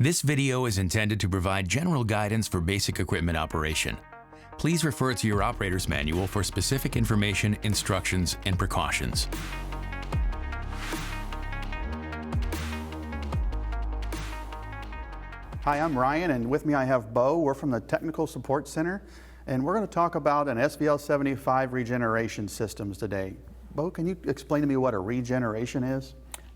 This video is intended to provide general guidance for basic equipment operation. Please refer to your operator's manual for specific information, instructions, and precautions. Hi, I'm Ryan, and with me I have Bo. We're from the Technical Support Center, and we're going to talk about an SVL75 regeneration systems today. Bo, can you explain to me what a regeneration is?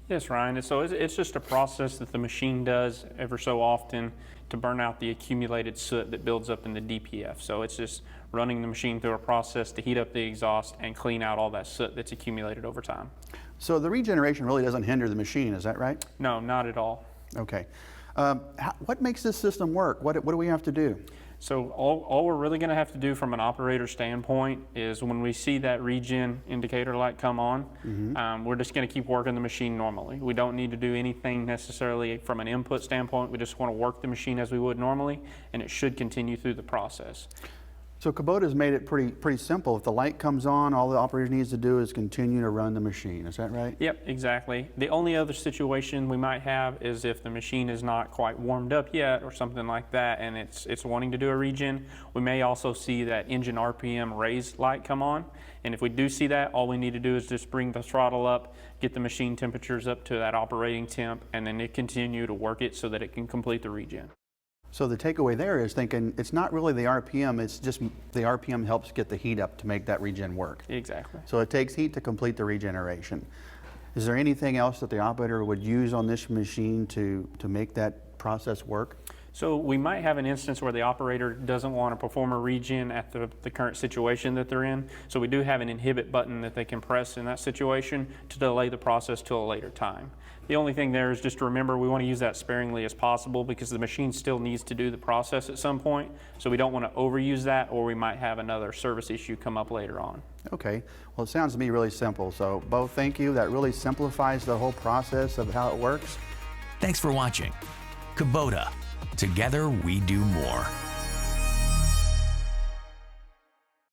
Yes, Ryan. So it's just a process that the machine does ever so often to burn out the accumulated soot that builds up in the DPF. So it's just running the machine through a process to heat up the exhaust and clean out all that soot that's accumulated over time. So the regeneration really doesn't hinder the machine, is that right? No, not at all. Okay. What makes this system work? What do we have to do? So all we're really going to have to do from an operator standpoint is when we see that regen indicator light come on, we're just going to keep working the machine normally. We don't need to do anything necessarily from an input standpoint. We just want to work the machine as we would normally, and it should continue through the process. So Kubota's made it pretty simple. If the light comes on, all the operator needs to do is continue to run the machine. Is that right? Yep, exactly. The only other situation we might have is if the machine is not quite warmed up yet or something like that, and it's wanting to do a regen. We may also see that engine RPM raise light come on, and if we do see that, all we need to do is just bring the throttle up, get the machine temperatures up to that operating temp, and then continue to work it so that it can complete the regen. So the takeaway there is thinking it's not really the RPM, it's just the RPM helps get the heat up to make that regen work. Exactly. So it takes heat to complete the regeneration. Is there anything else that the operator would use on this machine to make that process work? So we might have an instance where the operator doesn't want to perform a regen at the current situation that they're in. So we do have an inhibit button that they can press in that situation to delay the process till a later time. The only thing there is just to remember we want to use that sparingly as possible because the machine still needs to do the process at some point. So we don't want to overuse that, or we might have another service issue come up later on. Okay, well it sounds to me really simple. So Bo, thank you. That really simplifies the whole process of how it works. Thanks for watching. Kubota. Together we do more.